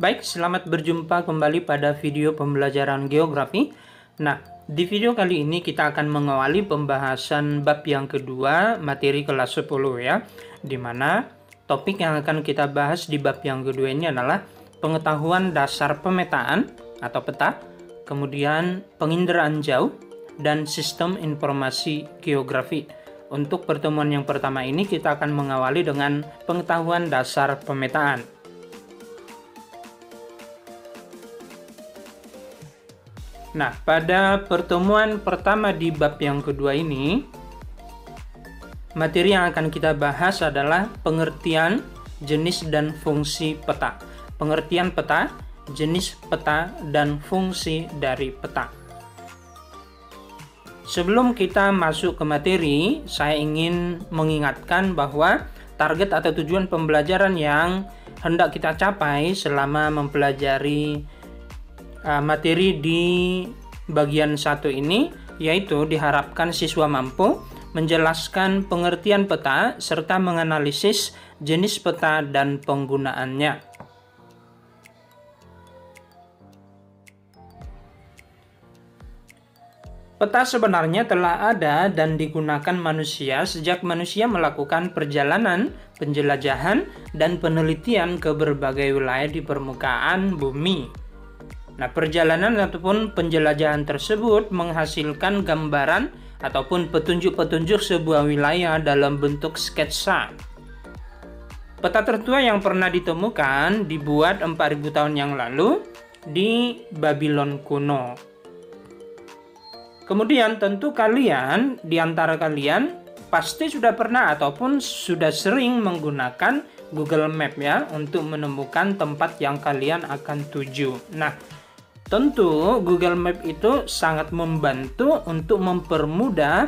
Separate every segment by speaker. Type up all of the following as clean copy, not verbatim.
Speaker 1: Baik, selamat berjumpa kembali pada video pembelajaran geografi. Nah, di video kali ini kita akan mengawali pembahasan bab yang kedua, materi kelas 10 ya. Di mana topik yang akan kita bahas di bab yang kedua ini adalah pengetahuan dasar pemetaan atau peta, kemudian penginderaan jauh, dan sistem informasi geografi. Untuk pertemuan yang pertama ini kita akan mengawali dengan pengetahuan dasar pemetaan. Nah, pada pertemuan pertama di bab yang kedua ini, materi yang akan kita bahas adalah pengertian, jenis, dan fungsi peta. Pengertian peta, jenis peta, dan fungsi dari peta. Sebelum kita masuk ke materi, saya ingin mengingatkan bahwa target atau tujuan pembelajaran yang hendak kita capai selama mempelajari materi di bagian 1 ini, yaitu diharapkan siswa mampu menjelaskan pengertian peta serta menganalisis jenis peta dan penggunaannya. Peta sebenarnya telah ada dan digunakan manusia sejak manusia melakukan perjalanan, penjelajahan, dan penelitian ke berbagai wilayah di permukaan bumi. Nah, perjalanan ataupun penjelajahan tersebut menghasilkan gambaran ataupun petunjuk-petunjuk sebuah wilayah dalam bentuk sketsa. Peta tertua yang pernah ditemukan dibuat 4000 tahun yang lalu di Babylon kuno. Kemudian tentu kalian, di antara kalian pasti sudah pernah ataupun sudah sering menggunakan Google Map ya untuk menemukan tempat yang kalian akan tuju. Nah, tentu Google Map itu sangat membantu untuk mempermudah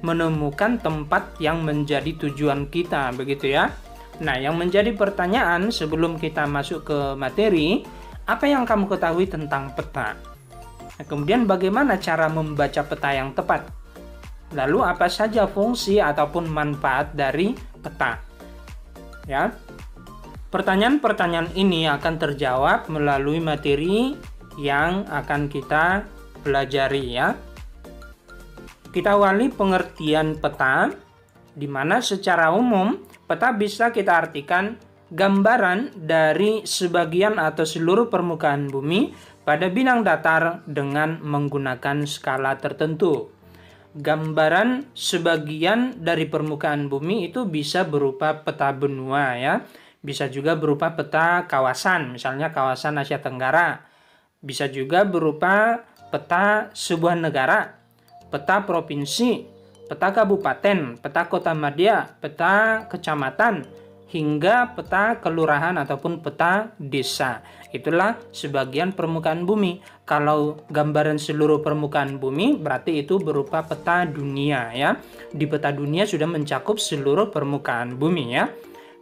Speaker 1: menemukan tempat yang menjadi tujuan kita, begitu ya. Nah, yang menjadi pertanyaan sebelum kita masuk ke materi, apa yang kamu ketahui tentang peta? Nah, kemudian bagaimana cara membaca peta yang tepat? Lalu apa saja fungsi ataupun manfaat dari peta? Ya. Pertanyaan-pertanyaan ini akan terjawab melalui materi yang akan kita pelajari ya. Kita awali pengertian peta, di mana secara umum peta bisa kita artikan gambaran dari sebagian atau seluruh permukaan bumi pada bidang datar dengan menggunakan skala tertentu. Gambaran sebagian dari permukaan bumi itu bisa berupa peta benua ya, bisa juga berupa peta kawasan, misalnya kawasan Asia Tenggara. Bisa juga berupa peta sebuah negara, peta provinsi, peta kabupaten, peta kota madya, peta kecamatan, hingga peta kelurahan ataupun peta desa. Itulah sebagian permukaan bumi. Kalau gambaran seluruh permukaan bumi berarti itu berupa peta dunia ya. Di peta dunia sudah mencakup seluruh permukaan bumi ya.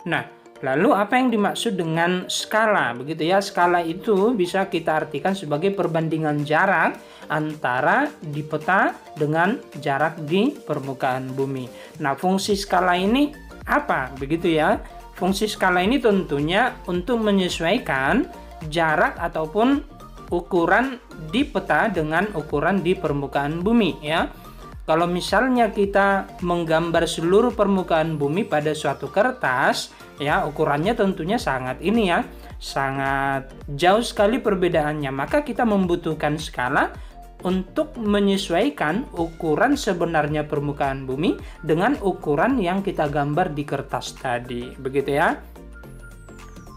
Speaker 1: Nah, lalu apa yang dimaksud dengan skala? Begitu ya, skala itu bisa kita artikan sebagai perbandingan jarak antara di peta dengan jarak di permukaan bumi. Nah, fungsi skala ini apa? Begitu ya. Fungsi skala ini tentunya untuk menyesuaikan jarak ataupun ukuran di peta dengan ukuran di permukaan bumi ya. Kalau misalnya kita menggambar seluruh permukaan bumi pada suatu kertas, ya ukurannya tentunya sangat jauh sekali perbedaannya. Maka kita membutuhkan skala untuk menyesuaikan ukuran sebenarnya permukaan bumi dengan ukuran yang kita gambar di kertas tadi, begitu ya.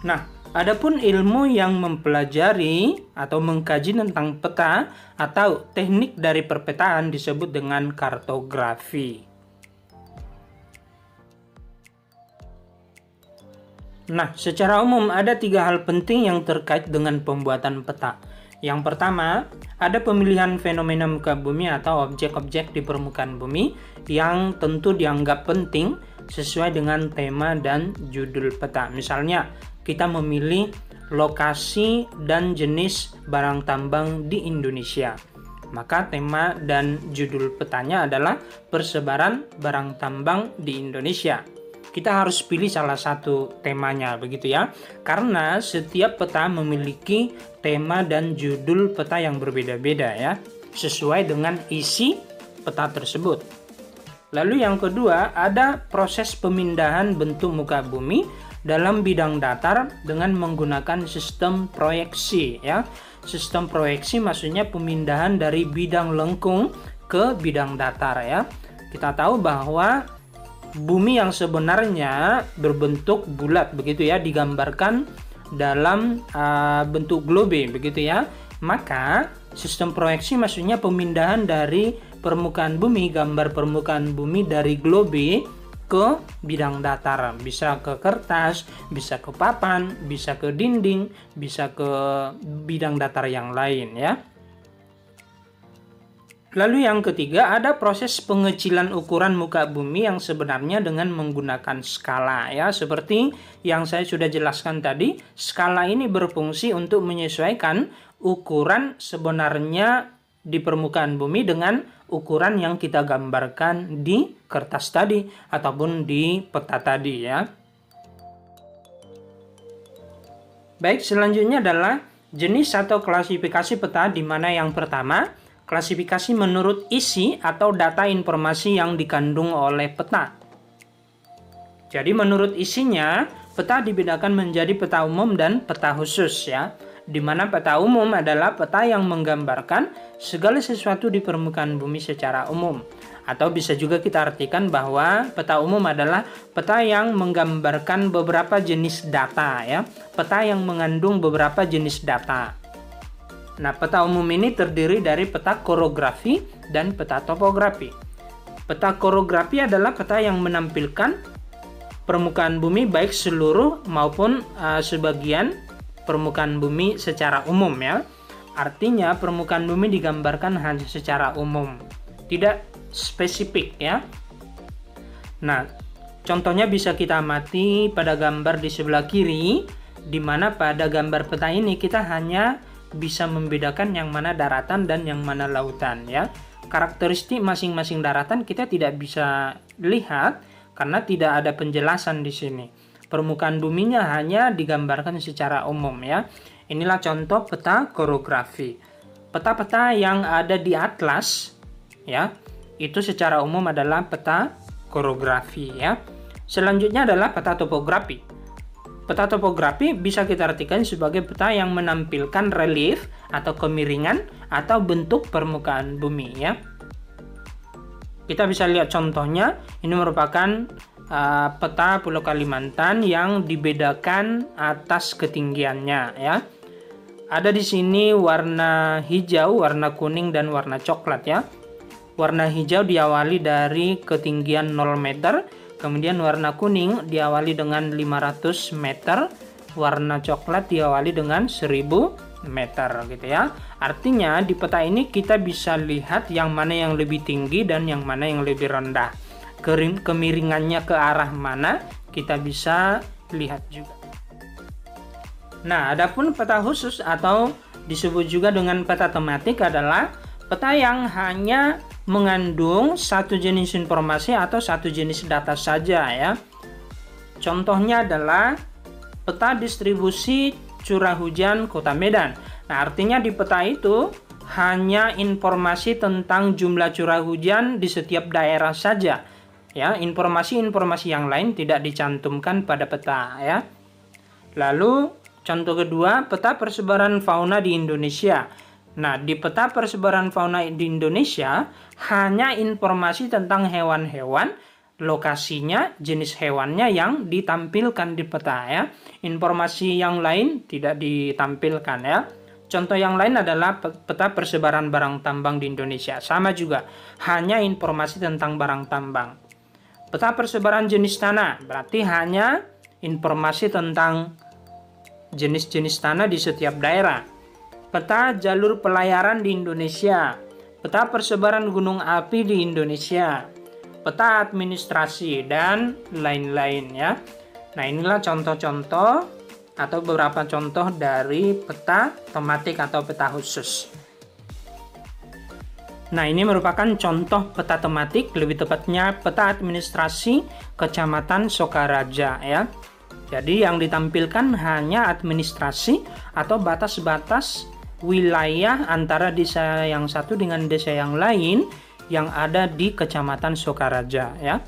Speaker 1: Nah, adapun ilmu yang mempelajari atau mengkaji tentang peta atau teknik dari perpetaan disebut dengan kartografi. Nah, secara umum ada 3 hal penting yang terkait dengan pembuatan peta. Yang pertama, ada pemilihan fenomena muka bumi atau objek-objek di permukaan bumi yang tentu dianggap penting sesuai dengan tema dan judul peta. Misalnya, kita memilih lokasi dan jenis barang tambang di Indonesia. Maka tema dan judul petanya adalah persebaran barang tambang di Indonesia. kita harus pilih salah satu temanya, begitu ya. Karena setiap peta memiliki tema dan judul peta yang berbeda-beda ya, sesuai dengan isi peta tersebut. Lalu yang kedua, ada proses pemindahan bentuk muka bumi dalam bidang datar dengan menggunakan sistem proyeksi ya. Sistem proyeksi maksudnya pemindahan dari bidang lengkung ke bidang datar ya. Kita tahu bahwa bumi yang sebenarnya berbentuk bulat begitu ya, digambarkan dalam bentuk globe begitu ya. Maka sistem proyeksi maksudnya pemindahan dari permukaan bumi, gambar permukaan bumi dari globe ke bidang datar, bisa ke kertas, bisa ke papan, bisa ke dinding, bisa ke bidang datar yang lain ya. Lalu yang ketiga, ada proses pengecilan ukuran muka bumi yang sebenarnya dengan menggunakan skala ya. Seperti yang saya sudah jelaskan tadi, skala ini berfungsi untuk menyesuaikan ukuran sebenarnya di permukaan bumi dengan ukuran yang kita gambarkan di kertas tadi ataupun di peta tadi ya. Baik, selanjutnya adalah jenis atau klasifikasi peta, di mana yang pertama, klasifikasi menurut isi atau data informasi yang dikandung oleh peta. Jadi menurut isinya, peta dibedakan menjadi peta umum dan peta khusus ya. Di mana peta umum adalah peta yang menggambarkan segala sesuatu di permukaan bumi secara umum. Atau bisa juga kita artikan bahwa peta umum adalah peta yang menggambarkan beberapa jenis data ya. Peta yang mengandung beberapa jenis data. Nah, peta umum ini terdiri dari peta korografi dan peta topografi. Peta korografi adalah peta yang menampilkan permukaan bumi baik seluruh maupun sebagian permukaan bumi secara umum ya. Artinya permukaan bumi digambarkan hanya secara umum, tidak spesifik ya. Nah, contohnya bisa kita amati pada gambar di sebelah kiri, di mana pada gambar peta ini kita hanya bisa membedakan yang mana daratan dan yang mana lautan ya. Karakteristik masing-masing daratan kita tidak bisa lihat karena tidak ada penjelasan di sini. Permukaan buminya hanya digambarkan secara umum ya. Inilah contoh peta korografi. Peta-peta yang ada di atlas ya, itu secara umum adalah peta korografi ya. Selanjutnya adalah peta topografi. Peta topografi bisa kita artikan sebagai peta yang menampilkan relief atau kemiringan atau bentuk permukaan bumi ya. Kita bisa lihat contohnya, ini merupakan peta Pulau Kalimantan yang dibedakan atas ketinggiannya ya. Ada di sini warna hijau, warna kuning dan warna coklat ya. Warna hijau diawali dari ketinggian 0 meter. Kemudian warna kuning diawali dengan 500 meter, warna coklat diawali dengan 1000 meter gitu ya. Artinya di peta ini kita bisa lihat yang mana yang lebih tinggi dan yang mana yang lebih rendah. Kemiringannya ke arah mana kita bisa lihat juga. Nah, adapun peta khusus atau disebut juga dengan peta tematik adalah peta yang hanya mengandung satu jenis informasi atau satu jenis data saja ya. Contohnya adalah peta distribusi curah hujan Kota Medan. Nah, artinya di peta itu hanya informasi tentang jumlah curah hujan di setiap daerah saja. Ya, informasi-informasi yang lain tidak dicantumkan pada peta ya. Lalu contoh kedua, peta persebaran fauna di Indonesia. Nah, di peta persebaran fauna di Indonesia hanya informasi tentang hewan-hewan, lokasinya, jenis hewannya yang ditampilkan di peta ya. Informasi yang lain tidak ditampilkan ya. Contoh yang lain adalah peta persebaran barang tambang di Indonesia. Sama juga, hanya informasi tentang barang tambang. Peta persebaran jenis tanah berarti hanya informasi tentang jenis-jenis tanah di setiap daerah. Peta jalur pelayaran di Indonesia, peta persebaran gunung api di Indonesia, peta administrasi, dan lain-lain ya. Nah, inilah contoh-contoh atau beberapa contoh dari peta tematik atau peta khusus. Nah, ini merupakan contoh peta tematik, lebih tepatnya peta administrasi Kecamatan Sokaraja ya. Jadi yang ditampilkan hanya administrasi atau batas-batas wilayah antara desa yang satu dengan desa yang lain yang ada di Kecamatan Sokaraja ya.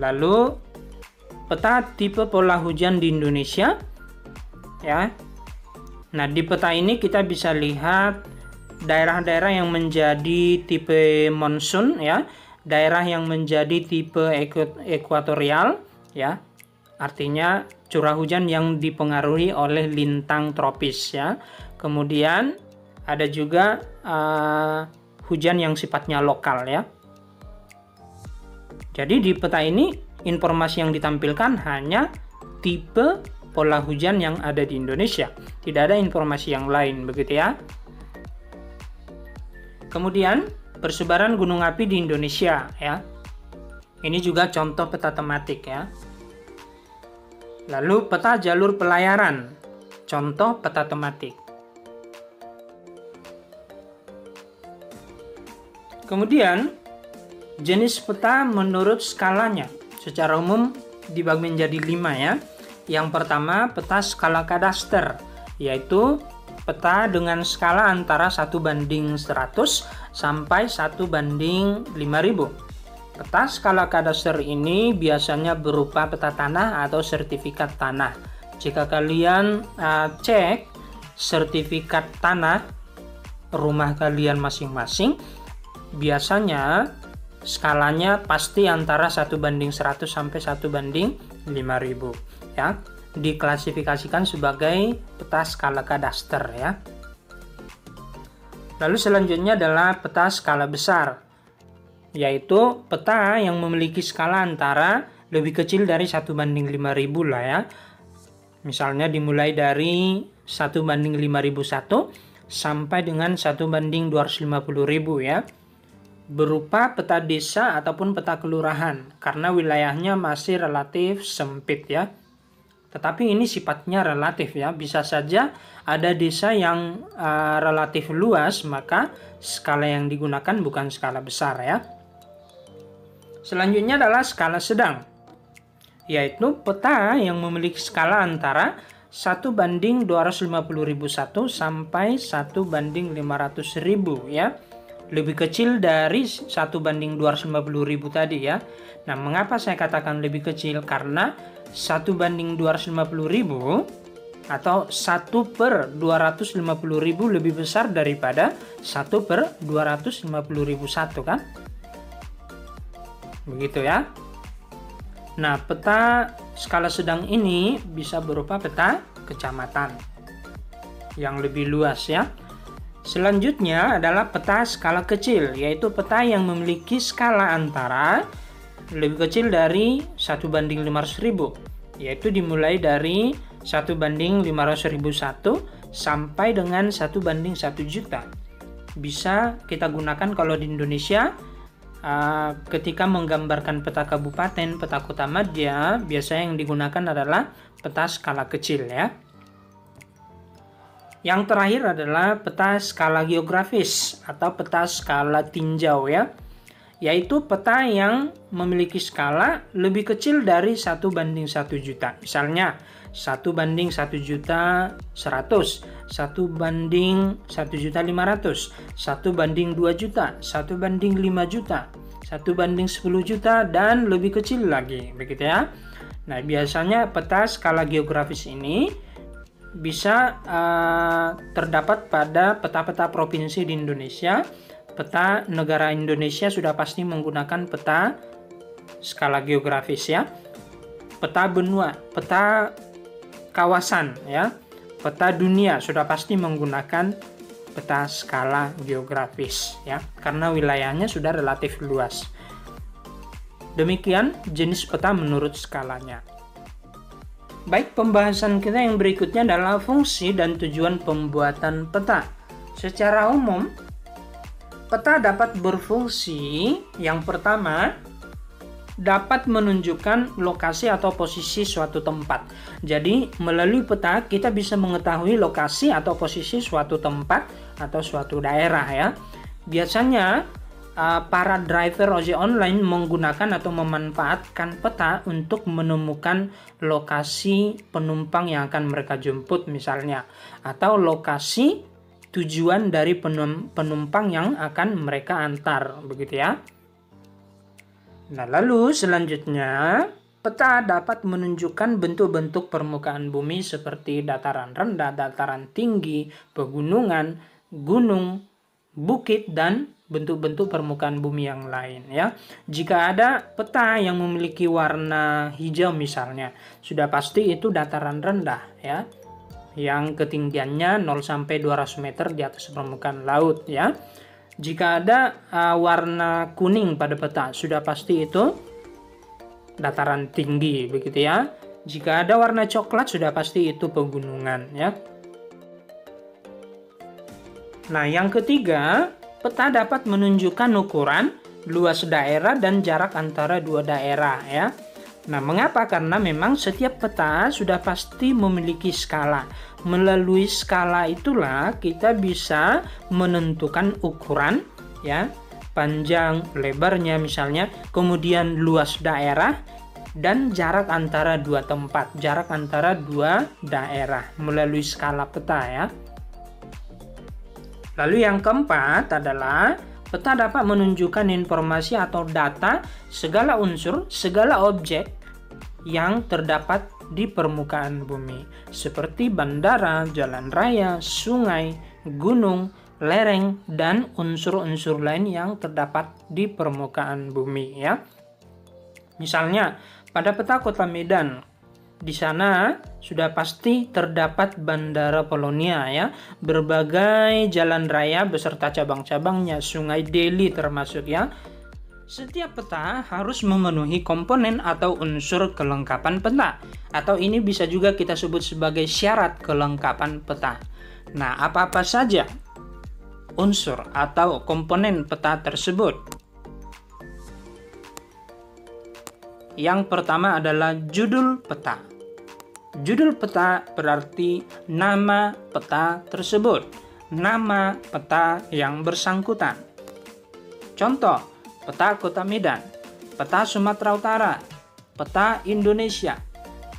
Speaker 1: Lalu peta tipe pola hujan di Indonesia ya. Nah, di peta ini kita bisa lihat daerah-daerah yang menjadi tipe monsun ya, daerah yang menjadi tipe ekuatorial ya. Artinya curah hujan yang dipengaruhi oleh lintang tropis ya. Kemudian ada juga hujan yang sifatnya lokal ya. Jadi di peta ini informasi yang ditampilkan hanya tipe pola hujan yang ada di Indonesia. Tidak ada informasi yang lain, begitu ya. Kemudian persebaran gunung api di Indonesia ya. Ini juga contoh peta tematik ya. Lalu peta jalur pelayaran, contoh peta tematik. Kemudian jenis peta menurut skalanya. Secara umum dibagi menjadi 5 ya. Yang pertama peta skala kadaster, yaitu peta dengan skala antara 1:100 sampai 1:5000. Peta skala kadaster ini biasanya berupa peta tanah atau sertifikat tanah. Jika kalian cek sertifikat tanah rumah kalian masing-masing, biasanya skalanya pasti antara 1:100 sampai 1:5000 ya. Diklasifikasikan sebagai peta skala kadaster ya. Lalu selanjutnya adalah peta skala besar, yaitu peta yang memiliki skala antara lebih kecil dari 1:5000 lah ya. Misalnya dimulai dari 1:5001 sampai dengan 1:250.000 ya. Berupa peta desa ataupun peta kelurahan, karena wilayahnya masih relatif sempit ya. Tetapi ini sifatnya relatif ya, bisa saja ada desa yang relatif luas, maka skala yang digunakan bukan skala besar ya. Selanjutnya adalah skala sedang, yaitu peta yang memiliki skala antara 1:250.001 sampai 1:500.000 ya. Lebih kecil dari 1:250.000 tadi ya. Nah, mengapa saya katakan lebih kecil? Karena 1:250.000 atau 1/250.000 lebih besar daripada 1/250.001 kan? Begitu ya. Nah, peta skala sedang ini bisa berupa peta kecamatan yang lebih luas ya. Selanjutnya adalah peta skala kecil, yaitu peta yang memiliki skala antara lebih kecil dari 1:500.000, yaitu dimulai dari 1:500.001 sampai dengan 1:1 juta. Bisa kita gunakan kalau di Indonesia ketika menggambarkan peta kabupaten, peta kota madya, biasanya yang digunakan adalah peta skala kecil ya. Yang terakhir adalah peta skala geografis atau peta skala tinjau ya, yaitu peta yang memiliki skala lebih kecil dari 1:1 juta. Misalnya 1:1.100.000, 1:1.500.000, 1:2 juta, 1:5 juta, 1:10 juta, dan lebih kecil lagi, begitu ya. Nah, biasanya peta skala geografis ini bisa terdapat pada peta-peta provinsi di Indonesia. Peta negara Indonesia sudah pasti menggunakan peta skala geografis ya. Peta benua, peta kawasan ya. Peta dunia sudah pasti menggunakan peta skala geografis ya, karena wilayahnya sudah relatif luas. Demikian jenis peta menurut skalanya. Baik, pembahasan kita yang berikutnya adalah fungsi dan tujuan pembuatan peta. Secara umum, peta dapat berfungsi yang pertama dapat menunjukkan lokasi atau posisi suatu tempat. Jadi, melalui peta kita bisa mengetahui lokasi atau posisi suatu tempat atau suatu daerah ya. Biasanya para driver ojek online menggunakan atau memanfaatkan peta untuk menemukan lokasi penumpang yang akan mereka jemput misalnya, atau lokasi tujuan dari penumpang yang akan mereka antar, begitu ya. Nah, lalu selanjutnya, peta dapat menunjukkan bentuk-bentuk permukaan bumi seperti dataran rendah, dataran tinggi, pegunungan, gunung, bukit, dan bentuk-bentuk permukaan bumi yang lain ya. Jika ada peta yang memiliki warna hijau misalnya, sudah pasti itu dataran rendah ya, yang ketinggiannya 0 sampai 200 meter di atas permukaan laut ya. Jika ada warna kuning pada peta, sudah pasti itu dataran tinggi, begitu ya. Jika ada warna coklat, sudah pasti itu pegunungan ya. Nah, yang ketiga, peta dapat menunjukkan ukuran, luas daerah, dan jarak antara dua daerah ya. Nah, mengapa? Karena memang setiap peta sudah pasti memiliki skala. Melalui skala itulah kita bisa menentukan ukuran ya, panjang, lebarnya misalnya, kemudian luas daerah dan jarak antara dua tempat, jarak antara dua daerah melalui skala peta ya. Lalu yang keempat adalah peta dapat menunjukkan informasi atau data segala unsur, segala objek yang terdapat di permukaan bumi, seperti bandara, jalan raya, sungai, gunung, lereng, dan unsur-unsur lain yang terdapat di permukaan bumi ya. Misalnya, pada peta Kota Medan, di sana sudah pasti terdapat Bandara Polonia ya, berbagai jalan raya beserta cabang-cabangnya, Sungai Deli termasuk ya. Setiap peta harus memenuhi komponen atau unsur kelengkapan peta, atau ini bisa juga kita sebut sebagai syarat kelengkapan peta. Nah, apa-apa saja unsur atau komponen peta tersebut? Yang pertama adalah judul peta. Judul peta berarti nama peta tersebut, nama peta yang bersangkutan. Contoh, peta Kota Medan, peta Sumatera Utara, peta Indonesia,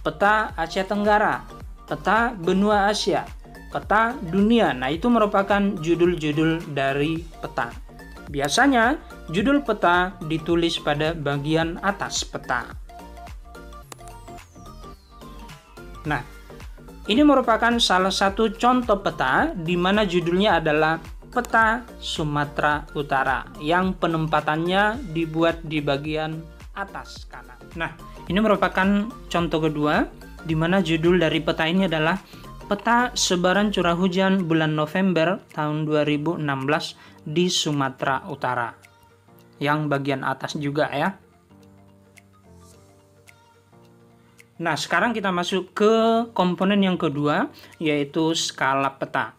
Speaker 1: peta Aceh Tenggara, peta benua Asia, peta dunia. Nah, itu merupakan judul-judul dari peta. Biasanya, judul peta ditulis pada bagian atas peta. Nah, ini merupakan salah satu contoh peta di mana judulnya adalah peta Sumatera Utara yang penempatannya dibuat di bagian atas kanan. Nah, ini merupakan contoh kedua di mana judul dari peta ini adalah peta sebaran curah hujan bulan November tahun 2016 di Sumatera Utara. Yang bagian atas juga ya. Nah, sekarang kita masuk ke komponen yang kedua, yaitu skala peta.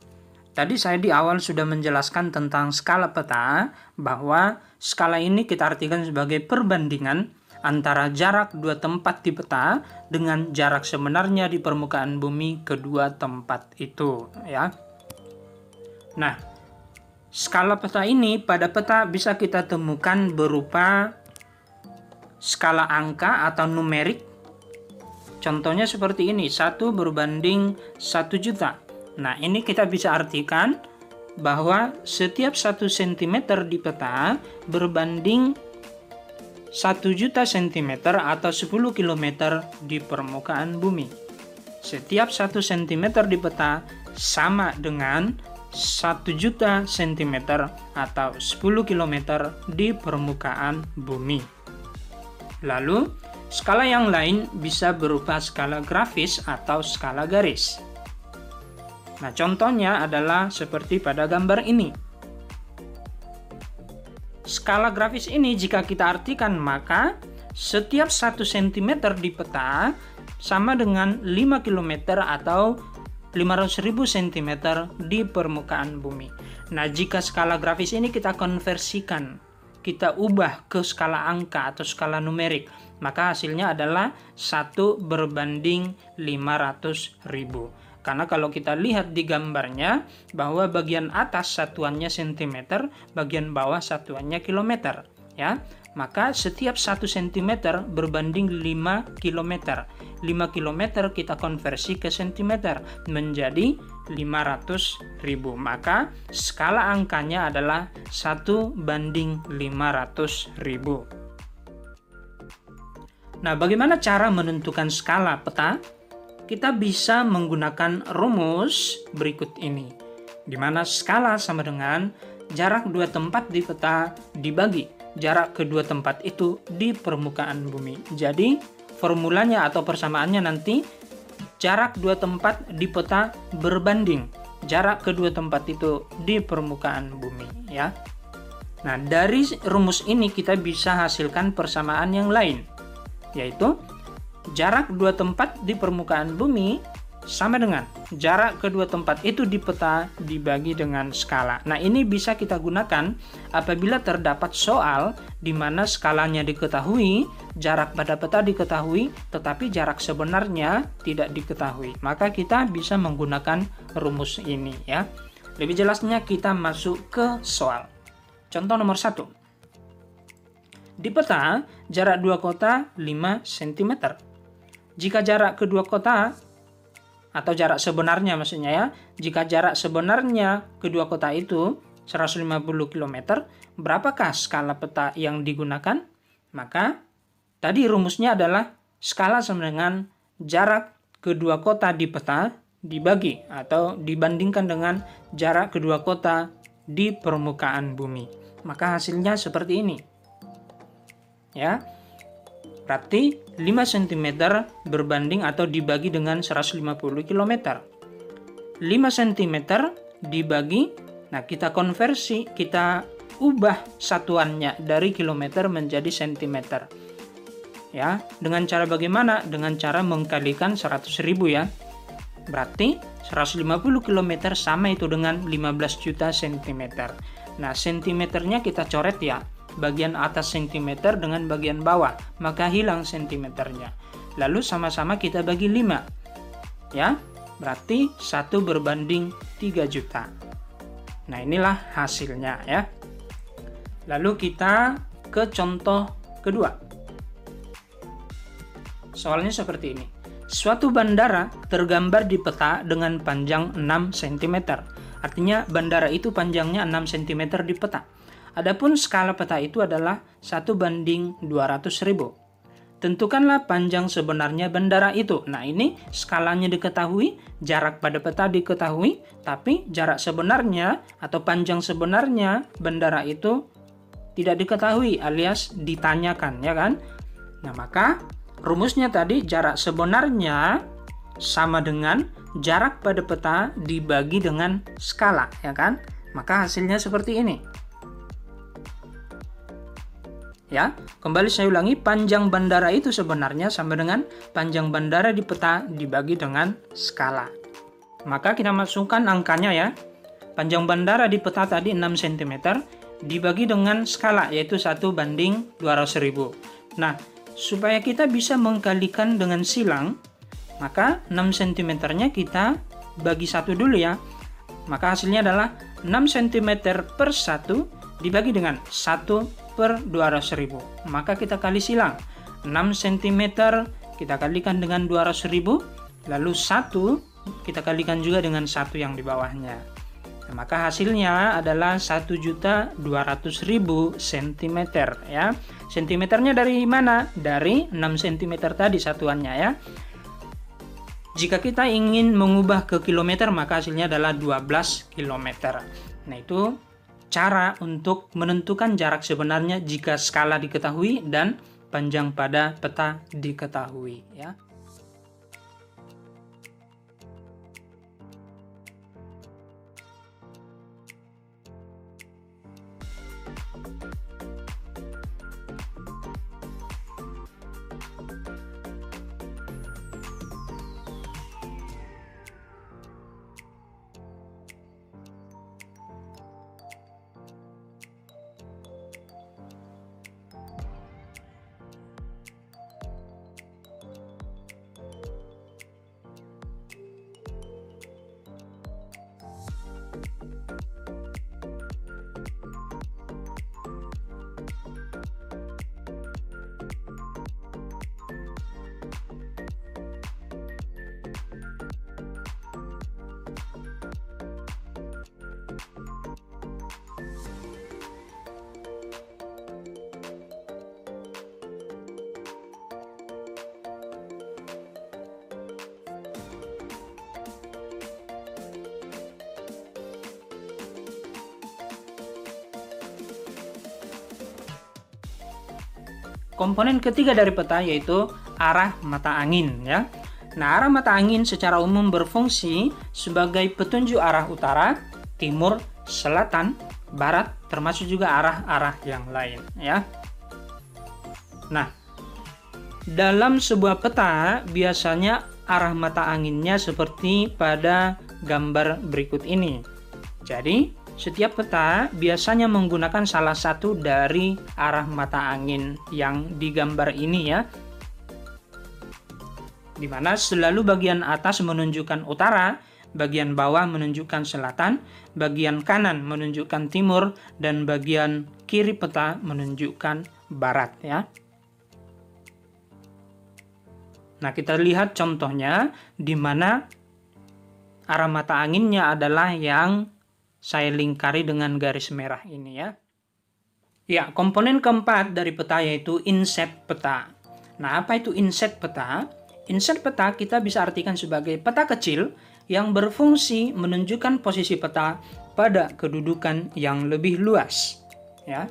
Speaker 1: Tadi saya di awal sudah menjelaskan tentang skala peta, bahwa skala ini kita artikan sebagai perbandingan antara jarak dua tempat di peta dengan jarak sebenarnya di permukaan bumi kedua tempat itu ya. Nah, skala peta ini pada peta bisa kita temukan berupa skala angka atau numerik. Contohnya seperti ini, 1 berbanding 1 juta. Nah, ini kita bisa artikan bahwa setiap 1 cm di peta berbanding 1 juta cm atau 10 km di permukaan bumi. Setiap 1 cm di peta sama dengan 1 juta cm atau 10 km di permukaan bumi. Lalu, skala yang lain bisa berupa skala grafis atau skala garis. Nah, contohnya adalah seperti pada gambar ini. Skala grafis ini jika kita artikan, maka setiap 1 cm di peta sama dengan 5 km atau 500.000 cm di permukaan bumi. Nah, jika skala grafis ini kita konversikan, kita ubah ke skala angka atau skala numerik, maka hasilnya adalah 1/500.000. Karena kalau kita lihat di gambarnya bahwa bagian atas satuannya cm, bagian bawah satuannya kilometer, ya. Maka setiap 1 cm berbanding 5 km. 5 km kita konversi ke cm menjadi 500.000. Maka skala angkanya adalah 1/500.000. Nah, bagaimana cara menentukan skala peta? Kita bisa menggunakan rumus berikut ini, di mana skala sama dengan jarak dua tempat di peta dibagi jarak kedua tempat itu di permukaan bumi. Jadi formulanya atau persamaannya nanti jarak dua tempat di peta berbanding jarak kedua tempat itu di permukaan bumi, ya. Nah, dari rumus ini kita bisa hasilkan persamaan yang lain, yaitu jarak dua tempat di permukaan bumi sama dengan jarak kedua tempat itu di peta dibagi dengan skala. Nah, ini bisa kita gunakan apabila terdapat soal di mana skalanya diketahui, jarak pada peta diketahui, tetapi jarak sebenarnya tidak diketahui. Maka kita bisa menggunakan rumus ini, ya. Lebih jelasnya kita masuk ke soal. Contoh nomor 1. Di peta, jarak dua kota 5 cm. Jika jarak kedua kota atau jarak sebenarnya maksudnya, ya. Jika jarak sebenarnya kedua kota itu 150 km, berapakah skala peta yang digunakan? Maka tadi rumusnya adalah skala sama dengan jarak kedua kota di peta dibagi atau dibandingkan dengan jarak kedua kota di permukaan bumi. Maka hasilnya seperti ini. Ya. Berarti 5 cm berbanding atau dibagi dengan 150 km. 5 cm dibagi, nah kita konversi, kita ubah satuannya dari kilometer menjadi cm. Ya, dengan cara bagaimana? Dengan cara mengkalikan 100.000, ya. Berarti 150 km sama itu dengan 15 juta cm. Nah, cm-nya kita coret, ya. Bagian atas cm dengan bagian bawah, maka hilang cm-nya. Lalu sama-sama kita bagi 5, ya, berarti 1 berbanding 3 juta. Nah, inilah hasilnya, ya. Lalu kita ke contoh kedua. Soalnya seperti ini. Suatu bandara tergambar di peta dengan panjang 6 cm. Artinya bandara itu panjangnya 6 cm di peta. Adapun skala peta itu adalah 1/200.000. Tentukanlah panjang sebenarnya bandara itu. Nah, ini skalanya diketahui, jarak pada peta diketahui, tapi jarak sebenarnya atau panjang sebenarnya bandara itu tidak diketahui alias ditanyakan, ya kan? Nah, maka rumusnya tadi jarak sebenarnya sama dengan jarak pada peta dibagi dengan skala, ya kan? Maka hasilnya seperti ini. Ya, kembali saya ulangi, panjang bandara itu sebenarnya sama dengan panjang bandara di peta dibagi dengan skala. Maka kita masukkan angkanya, ya. Panjang bandara di peta tadi 6 cm dibagi dengan skala, yaitu 1/200.000. Nah, supaya kita bisa mengkalikan dengan silang, maka 6 cm-nya kita bagi 1 dulu, ya. Maka hasilnya adalah 6 cm per 1 dibagi dengan 1/200.000. Maka kita kali silang. 6 cm kita kalikan dengan 200.000, lalu 1 kita kalikan juga dengan 1 yang di bawahnya. Nah, maka hasilnya adalah 1.200.000 cm, ya. Sentimeternya dari mana? Dari 6 cm tadi satuannya, ya. Jika kita ingin mengubah ke kilometer, maka hasilnya adalah 12 km. Nah, itu cara untuk menentukan jarak sebenarnya jika skala diketahui dan panjang pada peta diketahui, ya. komponen ketiga dari peta yaitu arah mata angin ya. Nah, arah mata angin secara umum berfungsi sebagai petunjuk arah utara, timur, selatan, barat, termasuk juga arah-arah yang lain ya. Nah, dalam sebuah peta biasanya arah mata anginnya seperti pada gambar berikut ini. Jadi, setiap peta biasanya menggunakan salah satu dari arah mata angin yang digambar ini ya. Di mana selalu bagian atas menunjukkan utara, bagian bawah menunjukkan selatan, bagian kanan menunjukkan timur, dan bagian kiri peta menunjukkan barat ya. Nah, kita lihat contohnya di mana arah mata anginnya adalah yang saya lingkari dengan garis merah ini ya. Ya, komponen keempat dari peta yaitu inset peta. Nah, apa itu inset peta? Inset peta kita bisa artikan sebagai peta kecil yang berfungsi menunjukkan posisi peta pada kedudukan yang lebih luas. Ya.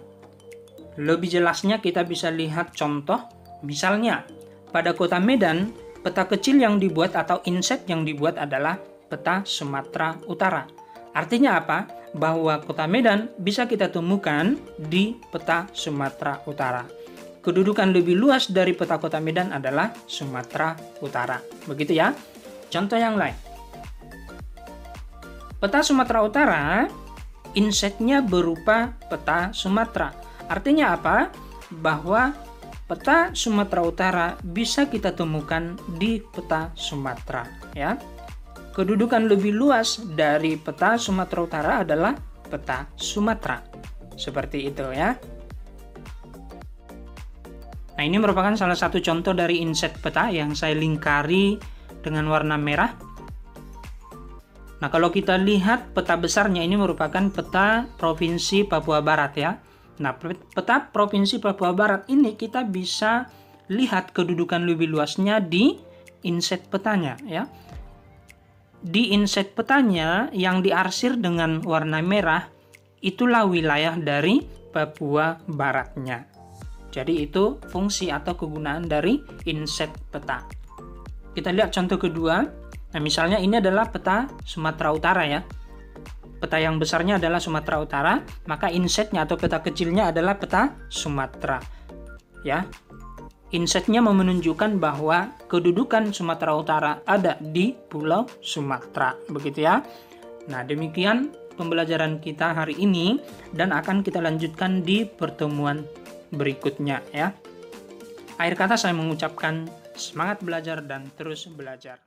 Speaker 1: Lebih jelasnya kita bisa lihat contoh, misalnya pada kota Medan, peta kecil yang dibuat atau inset yang dibuat adalah peta Sumatera Utara. Artinya apa? Bahwa kota Medan bisa kita temukan di peta Sumatera Utara. Kedudukan lebih luas dari peta kota Medan adalah Sumatera Utara. Begitu ya. Contoh yang lain. Peta Sumatera Utara, insetnya berupa peta Sumatera. Artinya apa? Bahwa peta Sumatera Utara bisa kita temukan di peta Sumatera. Ya. Kedudukan lebih luas dari peta Sumatera Utara adalah peta Sumatera. Seperti itu ya. Nah, ini merupakan salah satu contoh dari inset peta yang saya lingkari dengan warna merah. Nah, kalau kita lihat peta besarnya ini merupakan peta Provinsi Papua Barat ya. Nah, peta Provinsi Papua Barat ini kita bisa lihat kedudukan lebih luasnya di inset petanya ya. Di inset petanya yang diarsir dengan warna merah, itulah wilayah dari Papua Baratnya. Jadi itu fungsi atau kegunaan dari inset peta. Kita lihat contoh kedua. Nah, misalnya ini adalah peta Sumatera Utara ya. Peta yang besarnya adalah Sumatera Utara, maka insetnya atau peta kecilnya adalah peta Sumatera. Ya. Insetnya menunjukkan bahwa kedudukan Sumatera Utara ada di Pulau Sumatera. Begitu ya. Nah, demikian pembelajaran kita hari ini dan akan kita lanjutkan di pertemuan berikutnya ya. Akhir kata saya mengucapkan semangat belajar dan terus belajar.